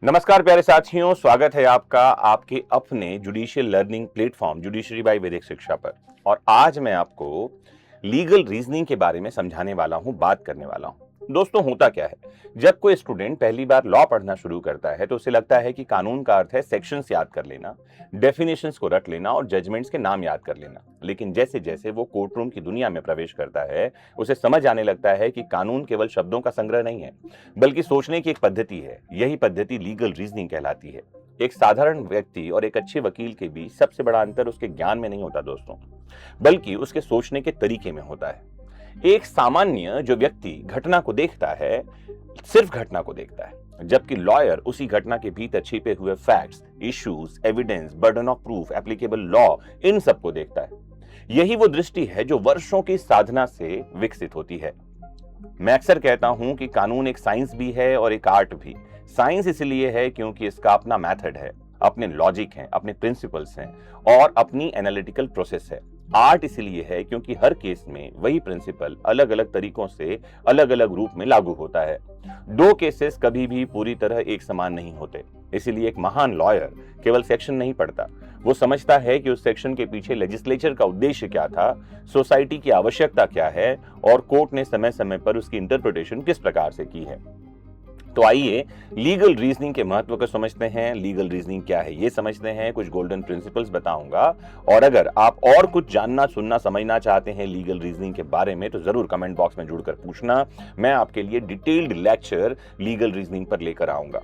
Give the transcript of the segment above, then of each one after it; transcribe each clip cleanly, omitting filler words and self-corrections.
नमस्कार प्यारे साथियों, स्वागत है आपका आपके अपने judicial learning platform judiciary by Vedic Shiksha पर। और आज मैं आपको लीगल रीजनिंग के बारे में समझाने वाला हूं, बात करने वाला हूं। दोस्तों, होता क्या है, जब कोई स्टूडेंट पहली बार लॉ पढ़ना शुरू करता है तो उसे लगता है कि कानून का अर्थ है सेक्शंस याद कर लेना, डेफिनेशंस को रट लेना और जजमेंट्स के नाम याद कर लेना। लेकिन जैसे जैसे वो कोर्ट रूम की दुनिया में प्रवेश करता है, उसे समझ आने लगता है कि कानून केवल शब्दों का संग्रह नहीं है, बल्कि सोचने की एक पद्धति है। यही पद्धति लीगल रीजनिंग कहलाती है। एक साधारण व्यक्ति और एक अच्छे वकील के बीच सबसे बड़ा अंतर उसके ज्ञान में नहीं होता दोस्तों, बल्कि उसके सोचने के तरीके में होता है। एक सामान्य जो व्यक्ति घटना को देखता है, सिर्फ घटना को देखता है, जबकि लॉयर उसी घटना के भीतर छिपे हुए facts, issues, evidence, burden of proof, applicable law, इन सबको देखता है। यही वो दृष्टि है जो वर्षों की साधना से विकसित होती है। मैं अक्सर कहता हूं कि कानून एक साइंस भी है और एक आर्ट भी। साइंस इसलिए है क्योंकि इसका अपना मेथड है, अपने लॉजिक हैं, अपने प्रिंसिपल्स हैं और अपनी एनालिटिकल प्रोसेस है। आर्ट इसलिए है क्योंकि हर केस में वही प्रिंसिपल अलग अलग तरीकों से अलग अलग रूप में लागू होता है। दो केसेस कभी भी पूरी तरह एक समान नहीं होते। इसीलिए एक महान लॉयर केवल सेक्शन नहीं पढ़ता, वो समझता है कि उस सेक्शन के पीछे लेजिस्लेचर का उद्देश्य क्या था, सोसाइटी की आवश्यकता क्या है और कोर्ट ने समय समय पर उसकी इंटरप्रिटेशन किस प्रकार से की है। तो आइए लीगल रीजनिंग के महत्व को समझते हैं। लीगल रीजनिंग क्या है ये समझते हैं, कुछ गोल्डन प्रिंसिपल्स बताऊंगा। और अगर आप और कुछ जानना, सुनना, समझना चाहते हैं लीगल रीजनिंग के बारे में तो जरूर कमेंट बॉक्स में जुड़कर पूछना। मैं आपके लिए डिटेल्ड लेक्चर लीगल रीजनिंग पर लेकर आऊंगा।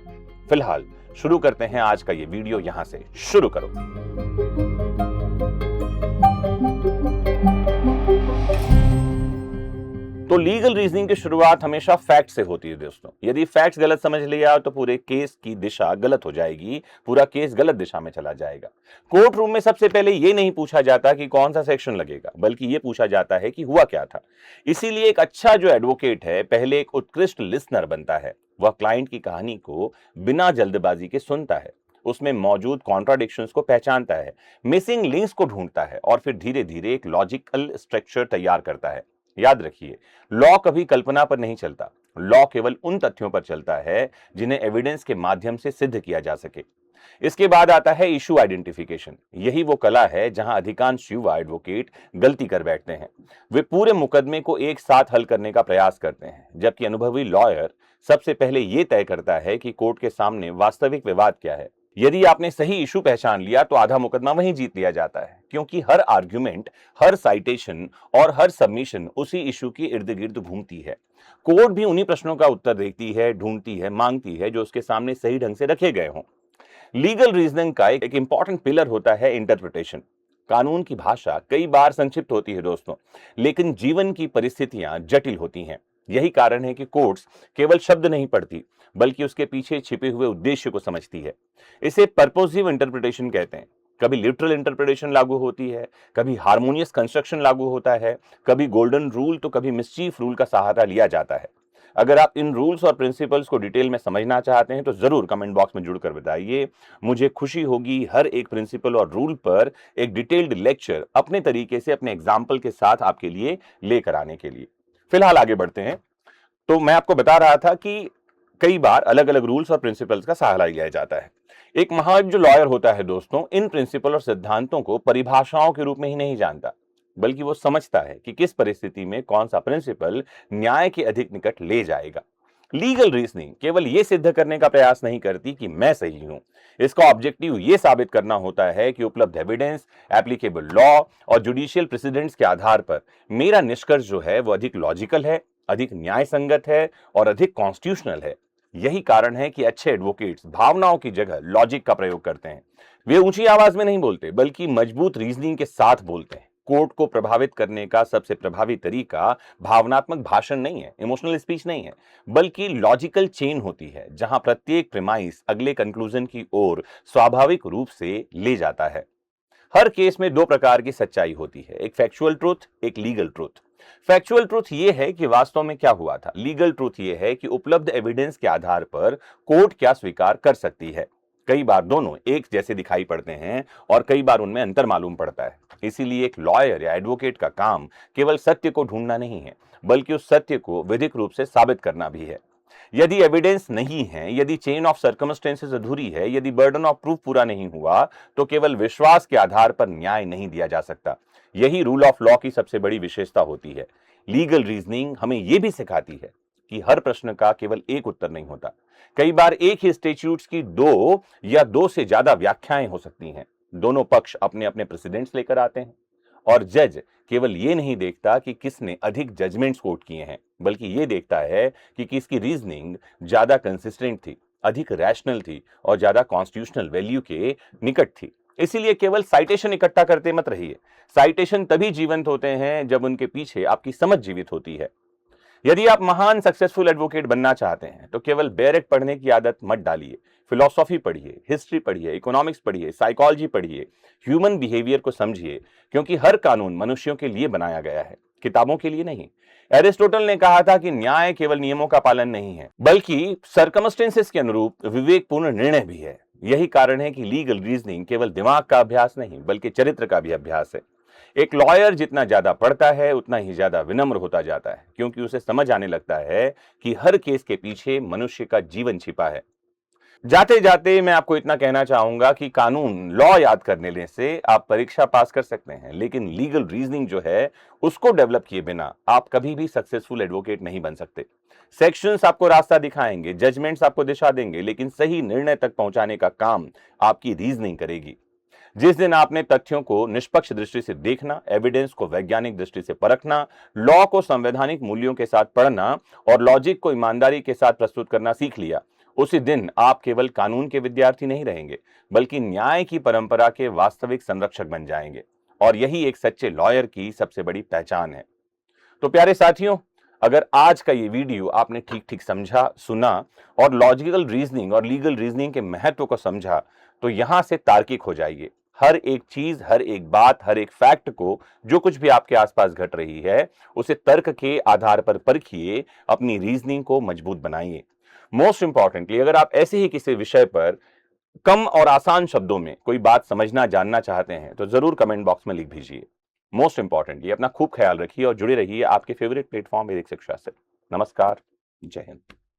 फिलहाल शुरू करते हैं आज का ये वीडियो। यहां से शुरू करो। तो लीगल रीजनिंग की शुरुआत हमेशा फैक्ट से होती है दोस्तों। यदि फैक्ट्स गलत समझ लिया तो पूरे केस की दिशा गलत हो जाएगी, पूरा केस गलत दिशा में चला जाएगा। कोर्ट रूम में सबसे पहले ये नहीं पूछा जाता कि कौन सा सेक्शन लगेगा, बल्कि ये पूछा जाता है कि हुआ क्या था। इसीलिए एक अच्छा जो एडवोकेट है पहले एक उत्कृष्ट लिसनर बनता है। वह क्लाइंट की कहानी को बिना जल्दबाजी के सुनता है, उसमें मौजूद कॉन्ट्राडिक्शंस को पहचानता है, मिसिंग लिंक्स को ढूंढता है और फिर धीरे धीरे एक लॉजिकल स्ट्रक्चर तैयार करता है। याद रखिए, लॉ कभी कल्पना पर नहीं चलता। लॉ केवल उन तथ्यों पर चलता है जिन्हें एविडेंस के माध्यम से सिद्ध किया जा सके। इसके बाद आता है इशू आइडेंटिफिकेशन। यही वो कला है जहां अधिकांश युवा एडवोकेट गलती कर बैठते हैं। वे पूरे मुकदमे को एक साथ हल करने का प्रयास करते हैं, जबकि अनुभवी लॉयर सबसे पहले यह तय करता है कि कोर्ट के सामने वास्तविक विवाद क्या है। यदि आपने सही इशू पहचान लिया तो आधा मुकदमा वहीं जीत लिया जाता है, क्योंकि हर आर्ग्यूमेंट, हर साइटेशन और हर सबमिशन उसी इशू के इर्द गिर्द घूमती है। कोर्ट भी उन्हीं प्रश्नों का उत्तर देखती है, ढूंढती है, मांगती है जो उसके सामने सही ढंग से रखे गए हों। लीगल रीजनिंग का एक इंपॉर्टेंट पिलर होता है इंटरप्रिटेशन। कानून की भाषा कई बार संक्षिप्त होती है दोस्तों, लेकिन जीवन की परिस्थितियां जटिल होती हैं। यही कारण है कि कोर्ट्स केवल शब्द नहीं पढ़ती, बल्कि उसके पीछे छिपे हुए उद्देश्य को समझती है। इसे पर्पोसिव इंटरप्रिटेशन कहते हैं। कभी लिटरल इंटरप्रिटेशन लागू होती है, कभी हार्मोनियस कंस्ट्रक्शन लागू होता है, कभी गोल्डन रूल तो कभी मिसचीफ रूल का सहारा लिया जाता है। अगर आप इन रूल्स और प्रिंसिपल्स को डिटेल में समझना चाहते हैं तो जरूर कमेंट बॉक्स में जुड़कर बताइए। मुझे खुशी होगी हर एक प्रिंसिपल और रूल पर एक डिटेल्ड लेक्चर अपने तरीके से, अपने एग्जाम्पल के साथ आपके लिए लेकर आने के लिए। फिलहाल आगे बढ़ते हैं। तो मैं आपको बता रहा था कि कई बार अलग अलग रूल्स और प्रिंसिपल्स का सहारा लिया जाता है। एक महान जो लॉयर होता है दोस्तों, इन प्रिंसिपल और सिद्धांतों को परिभाषाओं के रूप में ही नहीं जानता, बल्कि वो समझता है कि किस परिस्थिति में कौन सा प्रिंसिपल न्याय के अधिक निकट ले जाएगा। लीगल रीजनिंग केवल ये सिद्ध करने का प्रयास नहीं करती कि मैं सही हूं। इसका ऑब्जेक्टिव ये साबित करना होता है कि उपलब्ध एविडेंस, एप्लीकेबल लॉ और जुडिशियल प्रेसिडेंट्स के आधार पर मेरा निष्कर्ष जो है वो अधिक लॉजिकल है, अधिक न्याय संगत है और अधिक कॉन्स्टिट्यूशनल है। यही कारण है कि अच्छे एडवोकेट्स भावनाओं की जगह लॉजिक का प्रयोग करते हैं। वे ऊंची आवाज में नहीं बोलते, बल्कि मजबूत रीजनिंग के साथ बोलते हैं। कोर्ट को प्रभावित करने का सबसे प्रभावी तरीका भावनात्मक भाषण नहीं है, इमोशनल स्पीच नहीं है, बल्कि लॉजिकल चेन होती है, जहां प्रत्येक प्रीमाइस अगले कंक्लूजन की ओर स्वाभाविक रूप से ले जाता है। हर केस में दो प्रकार की सच्चाई होती है, एक फैक्चुअल ट्रूथ, एक लीगल ट्रूथ। फैक्चुअल ट्रूथ ये है कि वास्तव में क्या हुआ था। लीगल ट्रूथ ये है कि उपलब्ध एविडेंस के आधार पर कोर्ट क्या स्वीकार कर सकती है। कई बार दोनों एक जैसे दिखाई पड़ते हैं और कई बार उनमें अंतर मालूम पड़ता है। इसीलिए एक लॉयर या एडवोकेट का काम केवल सत्य को ढूंढना नहीं है, बल्कि उस सत्य को विधिक रूप से साबित करना भी है। यदि एविडेंस नहीं है, यदि चेन ऑफ सर्कमस्टेंसेस अधूरी है, यदि बर्डन ऑफ प्रूफ पूरा नहीं हुआ, तो केवल विश्वास के आधार पर न्याय नहीं दिया जा सकता। यही रूल ऑफ लॉ की सबसे बड़ी विशेषता होती है। लीगल रीजनिंग हमें यह भी सिखाती है कि हर प्रश्न का केवल एक उत्तर नहीं होता। कई बार एक ही स्टैट्यूट्स की दो या दो से ज्यादा व्याख्याएं हो सकती हैं। दोनों पक्ष अपने अपने प्रेसिडेंट्स लेकर आते हैं और जज केवल ये नहीं देखता कि किसने अधिक जजमेंट्स कोट किए हैं, बल्कि ये देखता है कि किसकी रीजनिंग ज्यादा कंसिस्टेंट थी, अधिक रैशनल थी और ज्यादा कॉन्स्टिट्यूशनल वैल्यू के निकट थी। इसीलिए केवल साइटेशन इकट्ठा करते मत रहिए। साइटेशन तभी जीवंत होते हैं जब उनके पीछे आपकी समझ जीवित होती है। यदि आप महान सक्सेसफुल एडवोकेट बनना चाहते हैं तो केवल बैरेक पढ़ने की आदत मत डालिए। फिलॉसफी पढ़िए, हिस्ट्री पढ़िए, इकोनॉमिक्स पढ़िए, साइकोलॉजी पढ़िए, ह्यूमन बिहेवियर को समझिए, क्योंकि हर कानून मनुष्यों के लिए बनाया गया है, किताबों के लिए नहीं। एरिस्टोटल ने कहा था कि न्याय केवल नियमों का पालन नहीं है, बल्कि सर्कमस्टेंसेस के अनुरूप विवेकपूर्ण निर्णय भी है। यही कारण है कि लीगल रीजनिंग केवल दिमाग का अभ्यास नहीं, बल्कि चरित्र का भी अभ्यास है। एक लॉयर जितना ज्यादा पढ़ता है उतना ही ज्यादा विनम्र होता जाता है, क्योंकि उसे समझ आने लगता है कि हर केस के पीछे मनुष्य का जीवन छिपा है। जाते जाते मैं आपको इतना कहना चाहूंगा कि कानून लॉ याद करने से आप परीक्षा पास कर सकते हैं, लेकिन लीगल रीजनिंग जो है उसको डेवलप किए बिना आप कभी भी सक्सेसफुल एडवोकेट नहीं बन सकते। सेक्शंस आपको रास्ता दिखाएंगे, जजमेंट्स आपको दिशा देंगे, लेकिन सही निर्णय तक पहुंचाने का काम आपकी रीजनिंग करेगी। जिस दिन आपने तथ्यों को निष्पक्ष दृष्टि से देखना, एविडेंस को वैज्ञानिक दृष्टि से परखना, लॉ को संवैधानिक मूल्यों के साथ पढ़ना और लॉजिक को ईमानदारी के साथ प्रस्तुत करना सीख लिया, उसी दिन आप केवल कानून के विद्यार्थी नहीं रहेंगे, बल्कि न्याय की परंपरा के वास्तविक संरक्षक बन जाएंगे। और यही एक सच्चे लॉयर की सबसे बड़ी पहचान है। तो प्यारे साथियों, अगर आज का ये वीडियो आपने ठीक ठीक समझा, सुना और लॉजिकल रीजनिंग और लीगल रीजनिंग के महत्व को समझा, तो यहां से तार्किक हो जाइए। हर एक चीज, हर एक बात, हर एक फैक्ट को, जो कुछ भी आपके आसपास घट रही है, उसे तर्क के आधार पर परखिए, अपनी रीजनिंग को मजबूत बनाइए। मोस्ट इंपॉर्टेंटली, अगर आप ऐसे ही किसी विषय पर कम और आसान शब्दों में कोई बात समझना जानना चाहते हैं तो जरूर कमेंट बॉक्स में लिख दीजिए। मोस्ट इंपॉर्टेंटली, अपना खूब ख्याल रखिए और जुड़े रहिए आपके फेवरेट प्लेटफॉर्म वैदिक शिक्षा से। नमस्कार, जय हिंद।